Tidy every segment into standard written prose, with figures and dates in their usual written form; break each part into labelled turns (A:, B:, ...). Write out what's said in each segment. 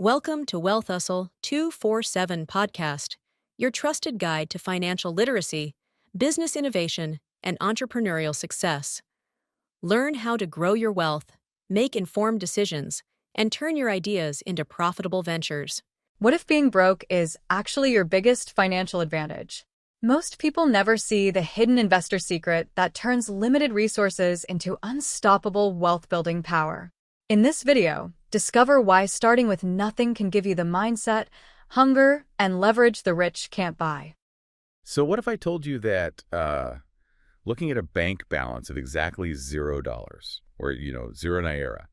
A: Welcome to Wealth Hustle 247 podcast, your trusted guide to financial literacy, business innovation, and entrepreneurial success. Learn how to grow your wealth, make informed decisions, and turn your ideas into profitable ventures.
B: What if being broke is actually your biggest financial advantage? Most people never see the hidden investor secret that turns limited resources into unstoppable wealth-building power. In this video, discover why starting with nothing can give you the mindset, hunger, and leverage the rich can't buy.
C: So what if I told you that looking at a bank balance of exactly $0 or, zero naira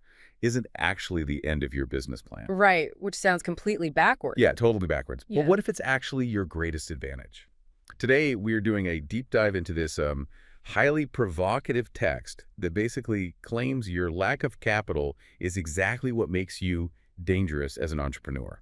C: isn't actually the end of your business plan?
D: Right, which sounds completely backwards.
C: Yeah, totally backwards.
D: Yeah.
C: But what if it's actually your greatest advantage? Today, we're doing a deep dive into this highly provocative text that basically claims your lack of capital is exactly what makes you dangerous as an entrepreneur.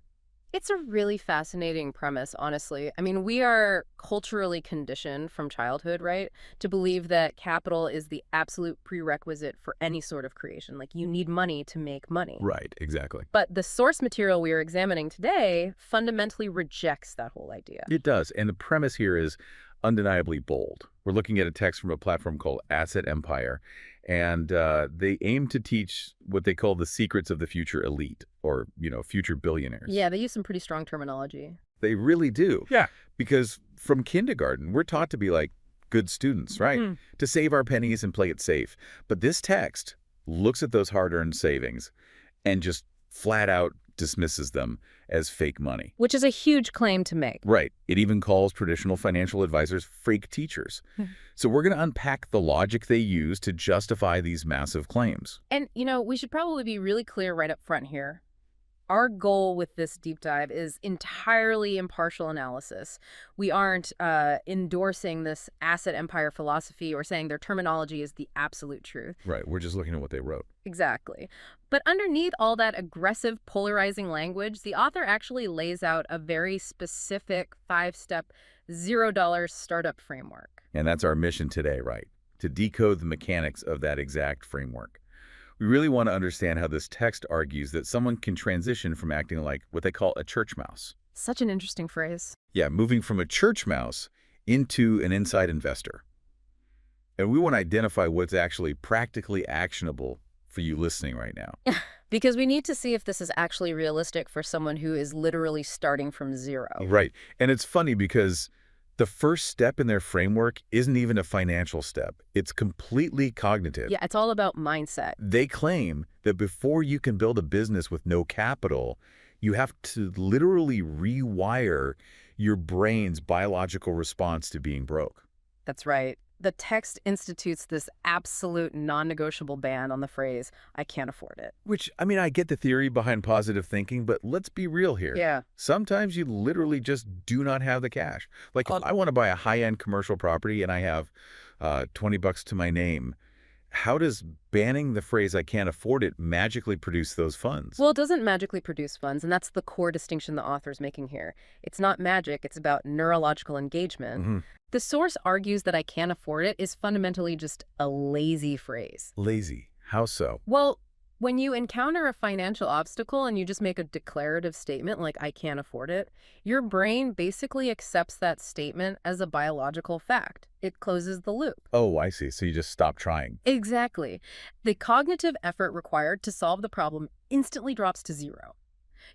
D: It's a really fascinating premise, honestly. I mean, we are culturally conditioned from childhood, right, to believe that capital is the absolute prerequisite for any sort of creation. Like, you need money to make money.
C: Right, exactly.
D: But the source material we are examining today fundamentally rejects that whole idea.
C: It does. And the premise here is undeniably bold. We're looking at a text from a platform called Asset Empire, and they aim to teach what they call the secrets of the future elite, or, future billionaires.
D: Yeah, they use some pretty strong terminology.
C: They really do.
E: Yeah.
C: Because from kindergarten, we're taught to be like good students, right? To save our pennies and play it safe. But this text looks at those hard-earned savings and just flat out dismisses them as fake money.
D: Which is a huge claim to make.
C: Right. It even calls traditional financial advisors fake teachers. So we're going to unpack the logic they use to justify these massive claims.
D: And, we should probably be really clear right up front here. Our goal with this deep dive is entirely impartial analysis. We aren't endorsing this asset empire philosophy or saying their terminology is the absolute truth.
C: Right. We're just looking at what they wrote.
D: Exactly. But underneath all that aggressive, polarizing language, the author actually lays out a very specific 5-step $0 startup framework.
C: And that's our mission today, right? To decode the mechanics of that exact framework. We really want to understand how this text argues that someone can transition from acting like what they call a church mouse.
D: Such an interesting phrase.
C: Yeah, moving from a church mouse into an inside investor. And we want to identify what's actually practically actionable for you listening right now.
D: Because we need to see if this is actually realistic for someone who is literally starting from zero.
C: Right. And it's funny because the first step in their framework isn't even a financial step. It's completely cognitive.
D: Yeah, it's all about mindset.
C: They claim that before you can build a business with no capital, you have to literally rewire your brain's biological response to being broke.
D: That's right. The text institutes this absolute non-negotiable ban on the phrase, I can't afford it.
C: Which, I get the theory behind positive thinking, but let's be real here.
D: Yeah.
C: Sometimes you literally just do not have the cash. Like, if I want to buy a high-end commercial property and I have $20 to my name, how does banning the phrase I can't afford it magically produce those funds?
D: Well, it doesn't magically produce funds, and that's the core distinction the author's making here. It's not magic, it's about neurological engagement. The source argues that I can't afford it is fundamentally just a lazy phrase.
C: Lazy. How so?
D: Well, when you encounter a financial obstacle and you just make a declarative statement like, I can't afford it, your brain basically accepts that statement as a biological fact. It closes the loop.
C: Oh, I see. So you just stop trying.
D: Exactly. The cognitive effort required to solve the problem instantly drops to zero.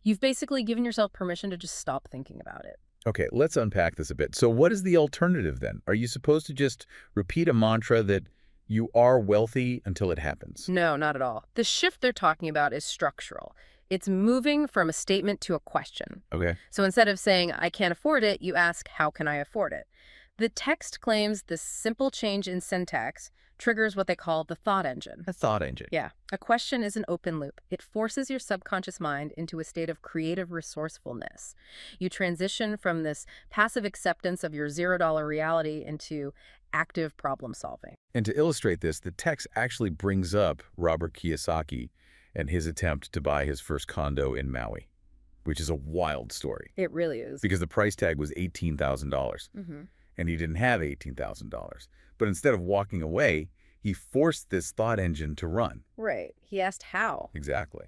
D: You've basically given yourself permission to just stop thinking about it.
C: Okay, let's unpack this a bit. So what is the alternative then? Are you supposed to just repeat a mantra that you are wealthy until it happens?
D: No, not at all. The shift they're talking about is structural. It's moving from a statement to a question.
C: Okay.
D: So instead of saying, I can't afford it, you ask, how can I afford it? The text claims this simple change in syntax triggers what they call the thought engine.
C: A thought engine.
D: Yeah. A question is an open loop. It forces your subconscious mind into a state of creative resourcefulness. You transition from this passive acceptance of your $0 reality into active problem solving.
C: And to illustrate this, the text actually brings up Robert Kiyosaki and his attempt to buy his first condo in Maui, which is a wild story.
D: It really is.
C: Because the price tag was $18,000. And he didn't have $18,000. But instead of walking away, he forced this thought engine to run.
D: Right. He asked how.
C: Exactly.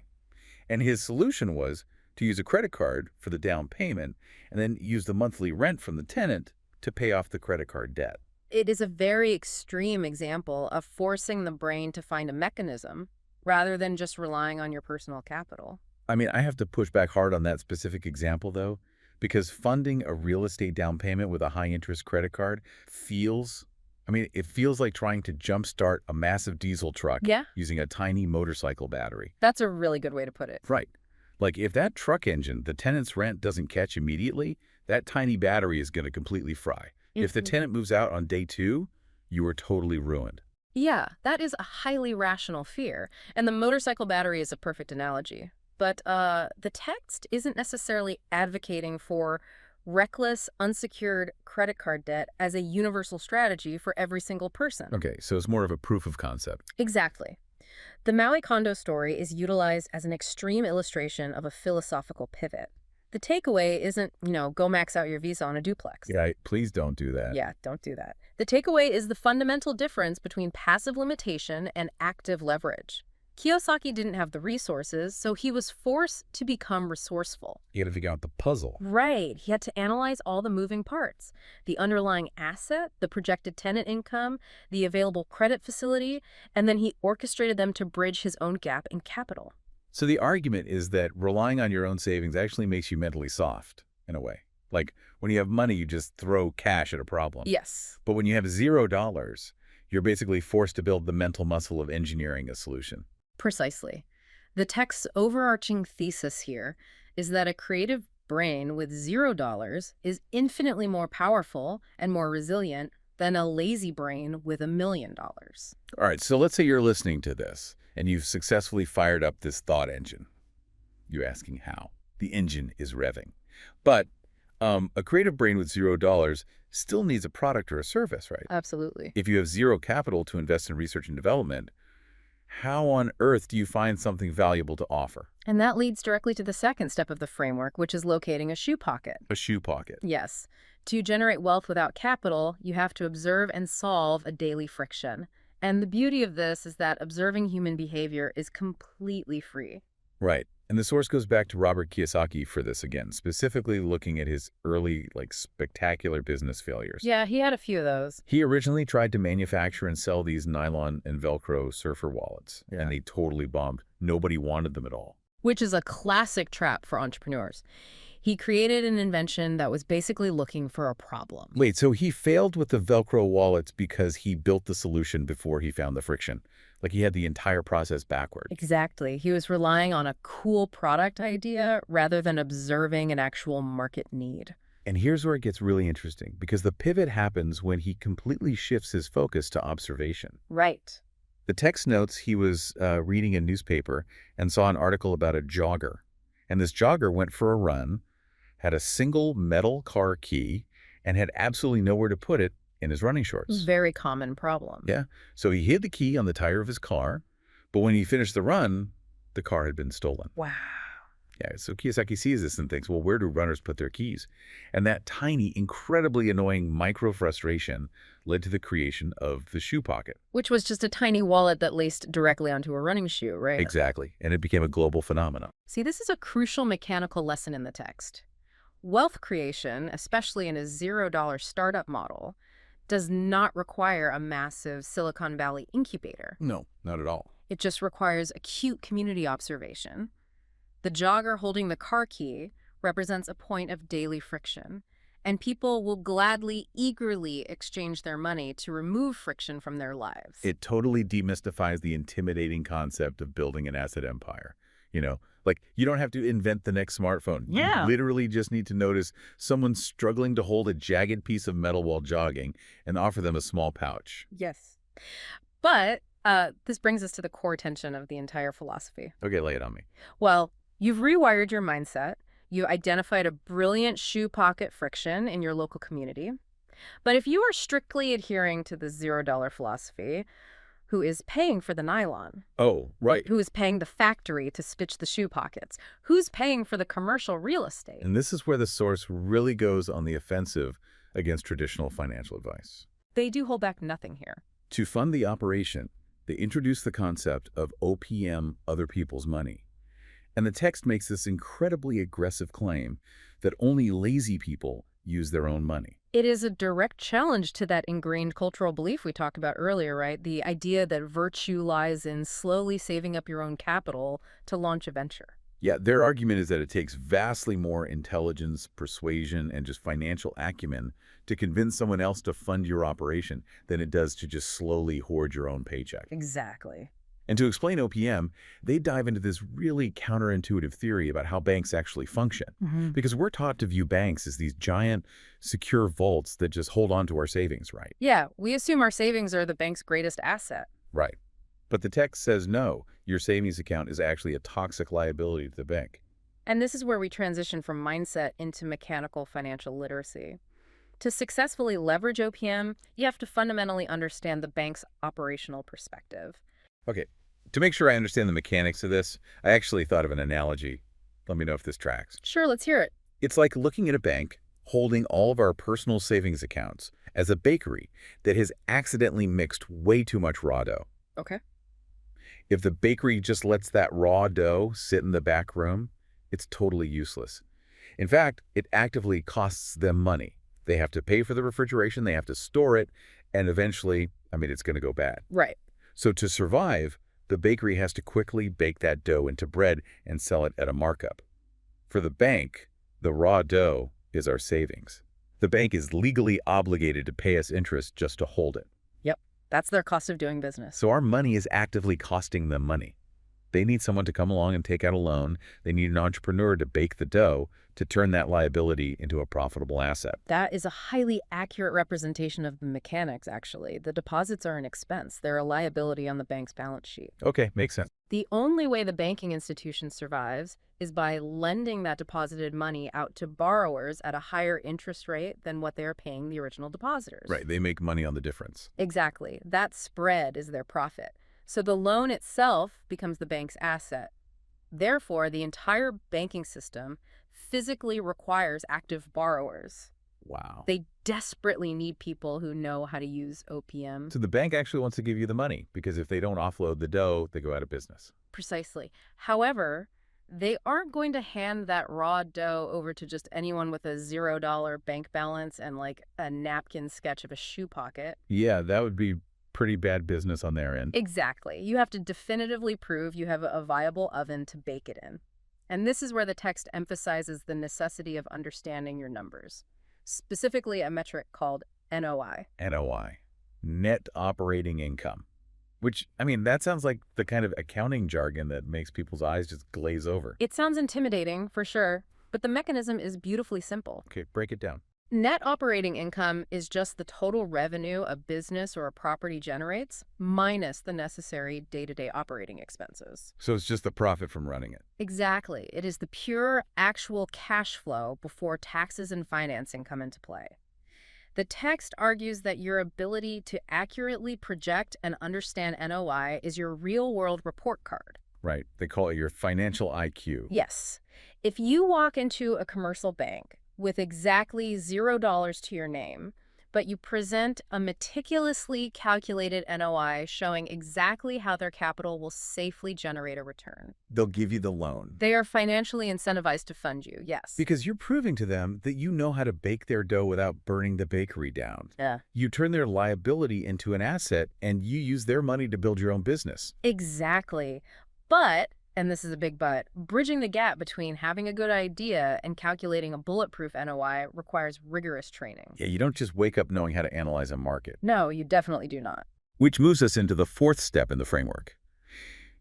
C: And his solution was to use a credit card for the down payment and then use the monthly rent from the tenant to pay off the credit card debt.
D: It is a very extreme example of forcing the brain to find a mechanism rather than just relying on your personal capital.
C: I mean, I have to push back hard on that specific example, though, because funding a real estate down payment with a high-interest credit card it feels like trying to jumpstart a massive diesel truck
D: Yeah,
C: using a tiny motorcycle battery.
D: that's a really good way to put it.
C: Right. Like, if that truck engine, the tenant's rent, doesn't catch immediately, that tiny battery is going to completely fry. If the tenant moves out on day 2, you are totally ruined.
D: Yeah, that is a highly rational fear, and the motorcycle battery is a perfect analogy. But the text isn't necessarily advocating for reckless, unsecured credit card debt as a universal strategy for every single person.
C: Okay, so it's more of a proof of concept.
D: Exactly. The Maui Kondo story is utilized as an extreme illustration of a philosophical pivot. The takeaway isn't, go max out your visa on a duplex.
C: Yeah, please don't do that.
D: Yeah, don't do that. The takeaway is the fundamental difference between passive limitation and active leverage. Kiyosaki didn't have the resources, so he was forced to become resourceful.
C: You got to figure out the puzzle.
D: Right. He had to analyze all the moving parts, the underlying asset, the projected tenant income, the available credit facility, and then he orchestrated them to bridge his own gap in capital.
C: So the argument is that relying on your own savings actually makes you mentally soft, in a way. Like, when you have money, you just throw cash at a problem.
D: Yes.
C: But when you have $0, you're basically forced to build the mental muscle of engineering a solution.
D: Precisely. The text's overarching thesis here is that a creative brain with $0 is infinitely more powerful and more resilient than a lazy brain with $1 million.
C: All right, so let's say you're listening to this, and you've successfully fired up this thought engine. You're asking how. The engine is revving. But a creative brain with $0 still needs a product or a service, right?
D: Absolutely.
C: If you have zero capital to invest in research and development, how on earth do you find something valuable to offer?
D: And that leads directly to the second step of the framework, which is locating a shoe pocket.
C: A shoe pocket.
D: Yes. To generate wealth without capital, you have to observe and solve a daily friction. And the beauty of this is that observing human behavior is completely free.
C: Right. And the source goes back to Robert Kiyosaki for this again, specifically looking at his early, spectacular business failures.
D: Yeah, he had a few of those.
C: He originally tried to manufacture and sell these nylon and Velcro surfer wallets, and they totally bombed. Nobody wanted them at all.
D: Which is a classic trap for entrepreneurs. He created an invention that was basically looking for a problem.
C: Wait, so he failed with the Velcro wallets because he built the solution before he found the friction? Like, he had the entire process backward.
D: Exactly. He was relying on a cool product idea rather than observing an actual market need.
C: And here's where it gets really interesting, because the pivot happens when he completely shifts his focus to observation.
D: Right.
C: The text notes he was reading a newspaper and saw an article about a jogger. And this jogger went for a run, had a single metal car key, and had absolutely nowhere to put it in his running shorts.
D: Very common problem.
C: Yeah. So he hid the key on the tire of his car, but when he finished the run, the car had been stolen.
D: Wow.
C: Yeah, so Kiyosaki sees this and thinks, well, where do runners put their keys? And that tiny, incredibly annoying micro-frustration led to the creation of the shoe pocket.
D: Which was just a tiny wallet that laced directly onto a running shoe, right?
C: Exactly. And it became a global phenomenon.
D: See, this is a crucial mechanical lesson in the text. Wealth creation, especially in a $0 startup model, does not require a massive Silicon Valley incubator.
C: No, not at all.
D: It just requires acute community observation. The jogger holding the car key represents a point of daily friction, and people will gladly, eagerly exchange their money to remove friction from their lives.
C: It totally demystifies the intimidating concept of building an asset empire. You don't have to invent the next smartphone.
D: Yeah.
C: You literally just need to notice someone struggling to hold a jagged piece of metal while jogging and offer them a small pouch.
D: Yes. But this brings us to the core tension of the entire philosophy.
C: Okay, lay it on me.
D: Well, you've rewired your mindset. You identified a brilliant shoe pocket friction in your local community. But if you are strictly adhering to the $0 philosophy, who is paying for the nylon?
C: Oh, right.
D: Who is paying the factory to stitch the shoe pockets? Who's paying for the commercial real estate?
C: And this is where the source really goes on the offensive against traditional financial advice.
D: They do hold back nothing here.
C: To fund the operation, they introduce the concept of OPM, other people's money. And the text makes this incredibly aggressive claim that only lazy people use their own money.
D: It is a direct challenge to that ingrained cultural belief we talked about earlier, right? The idea that virtue lies in slowly saving up your own capital to launch a venture.
C: Yeah, their argument is that it takes vastly more intelligence, persuasion, and just financial acumen to convince someone else to fund your operation than it does to just slowly hoard your own paycheck.
D: Exactly.
C: And to explain OPM, they dive into this really counterintuitive theory about how banks actually function. Because we're taught to view banks as these giant, secure vaults that just hold on to our savings, right?
D: Yeah, we assume our savings are the bank's greatest asset.
C: Right. But the text says no, your savings account is actually a toxic liability to the bank.
D: And this is where we transition from mindset into mechanical financial literacy. To successfully leverage OPM, you have to fundamentally understand the bank's operational perspective.
C: Okay, to make sure I understand the mechanics of this, I actually thought of an analogy. Let me know if this tracks.
D: Sure, let's hear it.
C: It's like looking at a bank holding all of our personal savings accounts as a bakery that has accidentally mixed way too much raw dough.
D: Okay.
C: If the bakery just lets that raw dough sit in the back room, it's totally useless. In fact, it actively costs them money. They have to pay for the refrigeration, they have to store it, and eventually, it's going to go bad.
D: Right.
C: So to survive, the bakery has to quickly bake that dough into bread and sell it at a markup. For the bank, the raw dough is our savings. The bank is legally obligated to pay us interest just to hold it.
D: Yep. That's their cost of doing business.
C: So our money is actively costing them money. They need someone to come along and take out a loan. They need an entrepreneur to bake the dough to turn that liability into a profitable asset.
D: That is a highly accurate representation of the mechanics, actually. The deposits are an expense. They're a liability on the bank's balance sheet.
C: Okay, makes sense.
D: The only way the banking institution survives is by lending that deposited money out to borrowers at a higher interest rate than what they are paying the original depositors.
C: Right, they make money on the difference.
D: Exactly. That spread is their profit. So the loan itself becomes the bank's asset. Therefore, the entire banking system physically requires active borrowers.
C: Wow.
D: They desperately need people who know how to use OPM.
C: So the bank actually wants to give you the money because if they don't offload the dough, they go out of business.
D: Precisely. However, they aren't going to hand that raw dough over to just anyone with a $0 bank balance and like a napkin sketch of a shoe pocket.
C: Yeah, that would be pretty bad business on their end.
D: Exactly. You have to definitively prove you have a viable oven to bake it in. And this is where the text emphasizes the necessity of understanding your numbers, specifically a metric called NOI.
C: NOI, net operating income, which, that sounds like the kind of accounting jargon that makes people's eyes just glaze over.
D: It sounds intimidating, for sure, but the mechanism is beautifully simple.
C: Okay, break it down.
D: Net operating income is just the total revenue a business or a property generates, minus the necessary day-to-day operating expenses.
C: So it's just the profit from running it.
D: Exactly. It is the pure, actual cash flow before taxes and financing come into play. The text argues that your ability to accurately project and understand NOI is your real-world report card.
C: Right. They call it your financial IQ.
D: Yes. If you walk into a commercial bank with exactly $0 to your name, but you present a meticulously calculated NOI showing exactly how their capital will safely generate a return.
C: They'll give you the loan.
D: They are financially incentivized to fund you, yes.
C: Because you're proving to them that you know how to bake their dough without burning the bakery down.
D: Yeah.
C: You turn their liability into an asset, and you use their money to build your own business.
D: Exactly. But, and this is a big but, bridging the gap between having a good idea and calculating a bulletproof NOI requires rigorous training.
C: Yeah, you don't just wake up knowing how to analyze a market.
D: No, you definitely do not.
C: Which moves us into the fourth step in the framework.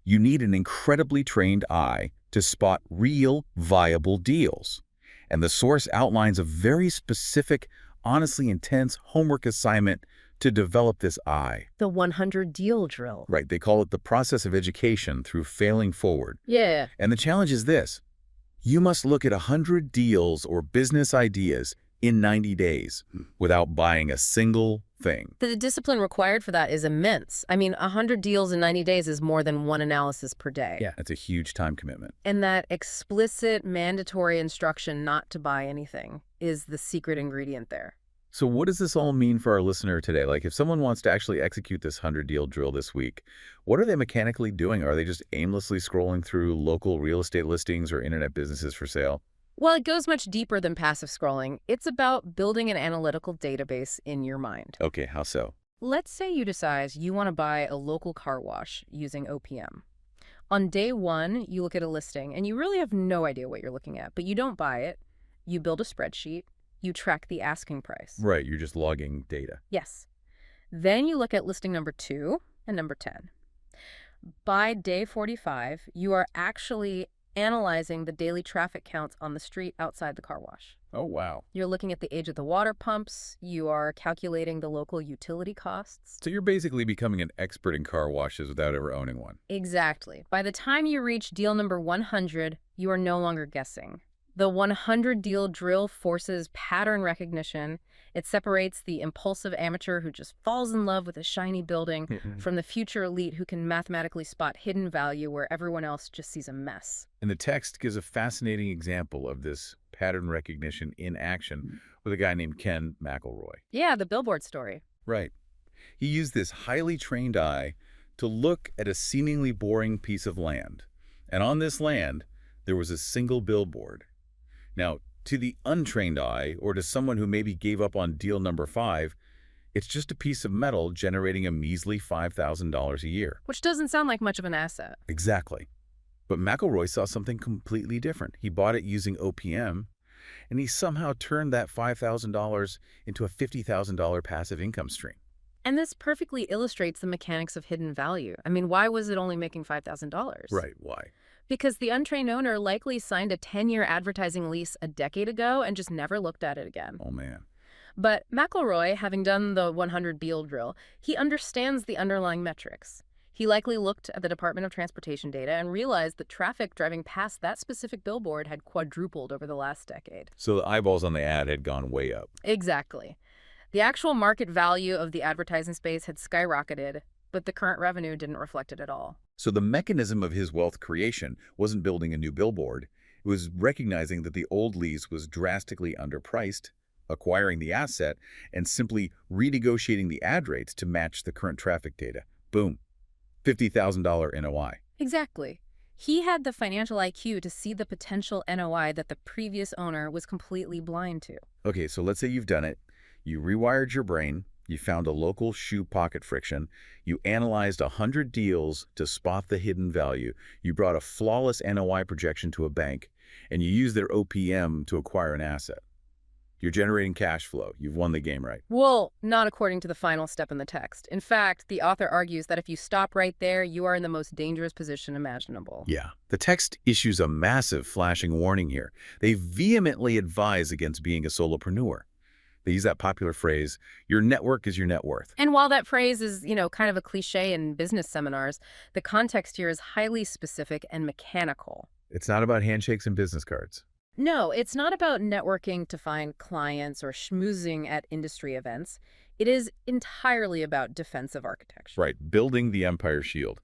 C: You need an incredibly trained eye to spot real, viable deals. And the source outlines a very specific, honestly intense homework assignment to develop this eye.
D: The 100 deal drill.
C: Right, they call it the process of education through failing forward.
D: Yeah.
C: And the challenge is this. You must look at 100 deals or business ideas in 90 days without buying a single thing.
D: The discipline required for that is immense. 100 deals in 90 days is more than one analysis per day.
C: Yeah, that's a huge time commitment.
D: And that explicit mandatory instruction not to buy anything is the secret ingredient there.
C: So what does this all mean for our listener today? Like if someone wants to actually execute this 100-deal drill this week, what are they mechanically doing? Are they just aimlessly scrolling through local real estate listings or internet businesses for sale?
D: Well, it goes much deeper than passive scrolling. It's about building an analytical database in your mind.
C: Okay, how so?
D: Let's say you decide you want to buy a local car wash using OPM. On day one, you look at a listing and you really have no idea what you're looking at, but you don't buy it. You build a spreadsheet. You track the asking price.
C: Right, you're just logging data.
D: Yes. Then you look at listing number 2 and number 10. By day 45, you are actually analyzing the daily traffic counts on the street outside the car wash.
C: Oh, wow.
D: You're looking at the age of the water pumps. You are calculating the local utility costs.
C: So you're basically becoming an expert in car washes without ever owning one.
D: Exactly. By the time you reach deal number 100, you are no longer guessing. The 100-deal drill forces pattern recognition. It separates the impulsive amateur who just falls in love with a shiny building from the future elite who can mathematically spot hidden value where everyone else just sees a mess.
C: And the text gives a fascinating example of this pattern recognition in action with a guy named Ken McElroy.
D: Yeah, the billboard story.
C: Right. He used this highly trained eye to look at a seemingly boring piece of land. And on this land, there was a single billboard. Now, to the untrained eye, or to someone who maybe gave up on deal number 5, it's just a piece of metal generating a measly $5,000 a year.
D: Which doesn't sound like much of an asset.
C: Exactly. But McElroy saw something completely different. He bought it using OPM, and he somehow turned that $5,000 into a $50,000 passive income stream.
D: And this perfectly illustrates the mechanics of hidden value. I mean, why was it only making $5,000?
C: Right, why?
D: Because the untrained owner likely signed a 10-year advertising lease a decade ago and just never looked at it again.
C: Oh, man.
D: But McElroy, having done the 100-deal drill, he understands the underlying metrics. He likely looked at the Department of Transportation data and realized that traffic driving past that specific billboard had quadrupled over the last decade.
C: So the eyeballs on the ad had gone way up.
D: Exactly. The actual market value of the advertising space had skyrocketed, but the current revenue didn't reflect it at all.
C: So the mechanism of his wealth creation wasn't building a new billboard. It was recognizing that the old lease was drastically underpriced, acquiring the asset, and simply renegotiating the ad rates to match the current traffic data. Boom. $50,000 NOI.
D: Exactly. He had the financial IQ to see the potential NOI that the previous owner was completely blind to.
C: Okay, so let's say you've done it. You rewired your brain. You found a local shoe pocket friction. You analyzed 100 deals to spot the hidden value. You brought a flawless NOI projection to a bank, and you used their OPM to acquire an asset. You're generating cash flow. You've won the game, right?
D: Well, not according to the final step in the text. In fact, the author argues that if you stop right there, you are in the most dangerous position imaginable.
C: Yeah. The text issues a massive flashing warning here. They vehemently advise against being a solopreneur. They use that popular phrase, your network is your net worth.
D: And while that phrase is, kind of a cliche in business seminars, the context here is highly specific and mechanical.
C: It's not about handshakes and business cards.
D: No, it's not about networking to find clients or schmoozing at industry events. It is entirely about defensive architecture.
C: Right, building the empire shield.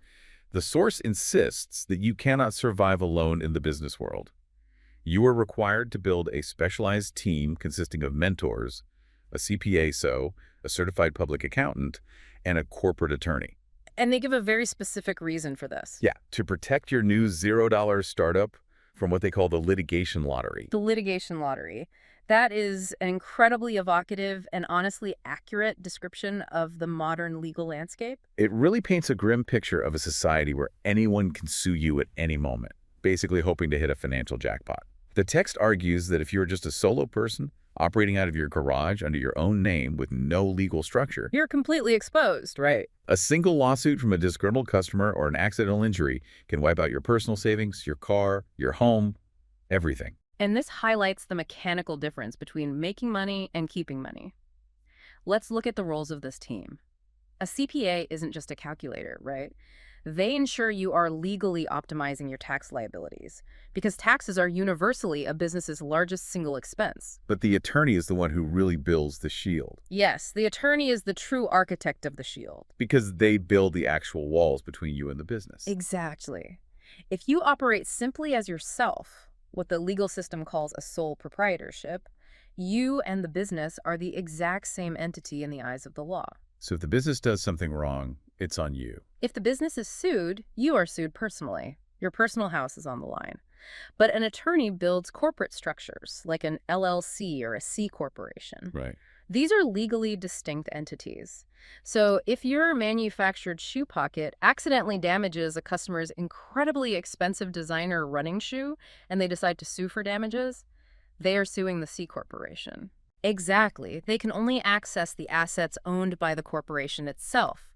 C: The source insists that you cannot survive alone in the business world. You are required to build a specialized team consisting of mentors, a CPA, a certified public accountant, and a corporate attorney.
D: And they give a very specific reason for this.
C: Yeah, to protect your new $0 startup from what they call the litigation lottery.
D: The litigation lottery. That is an incredibly evocative and honestly accurate description of the modern legal landscape.
C: It really paints a grim picture of a society where anyone can sue you at any moment, basically hoping to hit a financial jackpot. The text argues that if you're just a solo person operating out of your garage under your own name with no legal structure,
D: you're completely exposed. Right.
C: A single lawsuit from a disgruntled customer or an accidental injury can wipe out your personal savings, your car, your home, everything.
D: And this highlights the mechanical difference between making money and keeping money. Let's look at the roles of this team. A CPA isn't just a calculator, right? They ensure you are legally optimizing your tax liabilities, because taxes are universally a business's largest single expense.
C: But the attorney is the one who really builds the shield.
D: Yes, the attorney is the true architect of the shield.
C: Because they build the actual walls between you and the business.
D: Exactly. If you operate simply as yourself, what the legal system calls a sole proprietorship, You and the business are the exact same entity in the eyes of the law.
C: So if the business does something wrong, it's on you.
D: If the business is sued, you are sued personally. Your personal house is on the line. But an attorney builds corporate structures, like an LLC or a C corporation.
C: Right.
D: These are legally distinct entities. So if your manufactured shoe pocket accidentally damages a customer's incredibly expensive designer running shoe and they decide to sue for damages, they are suing the C corporation. Exactly. They can only access the assets owned by the corporation itself.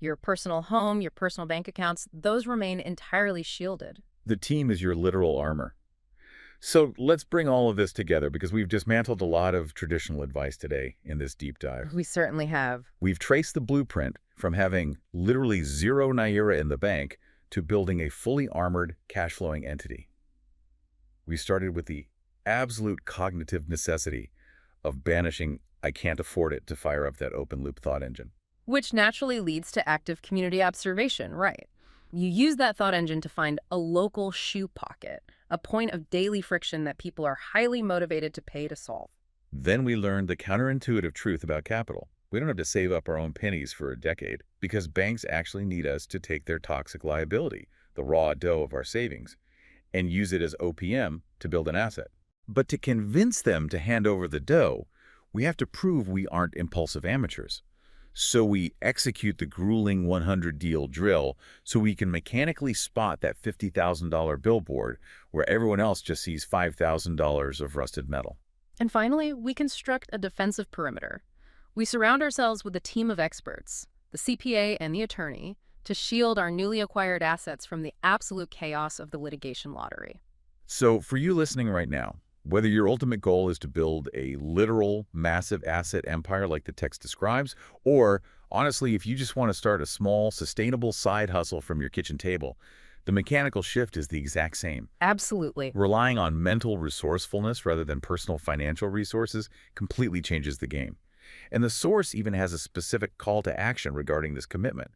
D: Your personal home, your personal bank accounts, those remain entirely shielded.
C: The team is your literal armor. So let's bring all of this together because we've dismantled a lot of traditional advice today in this deep dive.
D: We certainly have.
C: We've traced the blueprint from having literally zero naira in the bank to building a fully armored, cash-flowing entity. We started with the absolute cognitive necessity of banishing "I can't afford it" to fire up that open-loop thought engine.
D: Which naturally leads to active community observation, right? You use that thought engine to find a local shoe pocket, a point of daily friction that people are highly motivated to pay to solve.
C: Then we learned the counterintuitive truth about capital. We don't have to save up our own pennies for a decade because banks actually need us to take their toxic liability, the raw dough of our savings, and use it as OPM to build an asset. But to convince them to hand over the dough, we have to prove we aren't impulsive amateurs. So we execute the grueling 100-deal drill so we can mechanically spot that $50,000 billboard where everyone else just sees $5,000 of rusted metal.
D: And finally, we construct a defensive perimeter. We surround ourselves with a team of experts, the CPA and the attorney, to shield our newly acquired assets from the absolute chaos of the litigation lottery.
C: So for you listening right now, whether your ultimate goal is to build a literal massive asset empire like the text describes, or honestly, if you just want to start a small, sustainable side hustle from your kitchen table, the mechanical shift is the exact same.
D: Absolutely.
C: Relying on mental resourcefulness rather than personal financial resources completely changes the game. And the source even has a specific call to action regarding this commitment.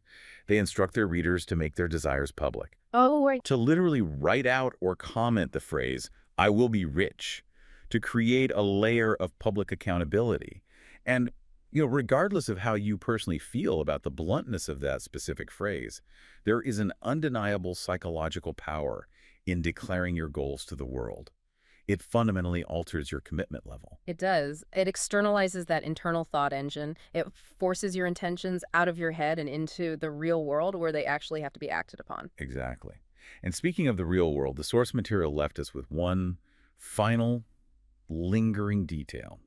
C: They instruct their readers to make their desires public.
D: Oh, right.
C: To literally write out or comment the phrase, "I will be rich," to create a layer of public accountability. And, regardless of how you personally feel about the bluntness of that specific phrase, there is an undeniable psychological power in declaring your goals to the world. It fundamentally alters your commitment level.
D: It does. It externalizes that internal thought engine. It forces your intentions out of your head and into the real world where they actually have to be acted upon.
C: Exactly. And speaking of the real world, the source material left us with one final lingering detail.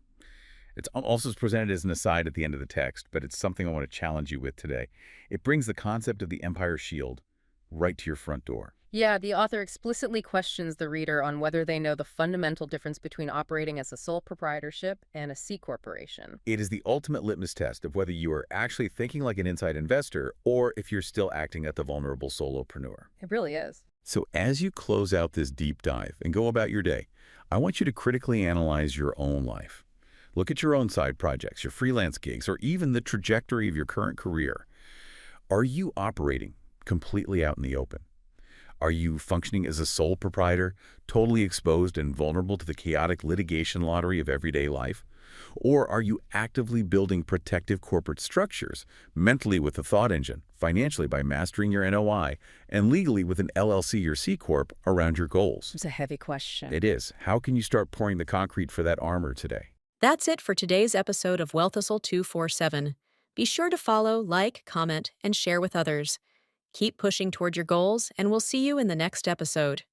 C: It's also presented as an aside at the end of the text, but it's something I want to challenge you with today. It brings the concept of the Empire Shield right to your front door.
D: Yeah, the author explicitly questions the reader on whether they know the fundamental difference between operating as a sole proprietorship and a C corporation.
C: It is the ultimate litmus test of whether you are actually thinking like an inside investor or if you're still acting as the vulnerable solopreneur.
D: It really is.
C: So as you close out this deep dive and go about your day, I want you to critically analyze your own life. Look at your own side projects, your freelance gigs, or even the trajectory of your current career. Are you operating completely out in the open? Are you functioning as a sole proprietor, totally exposed and vulnerable to the chaotic litigation lottery of everyday life? Or are you actively building protective corporate structures, mentally with a thought engine, financially by mastering your NOI, and legally with an LLC or C Corp around your goals?
D: It's a heavy question.
C: It is. How can you start pouring the concrete for that armor today?
A: That's it for today's episode of Wealth Hustle 247. Be sure to follow, like, comment, and share with others. Keep pushing toward your goals, and we'll see you in the next episode.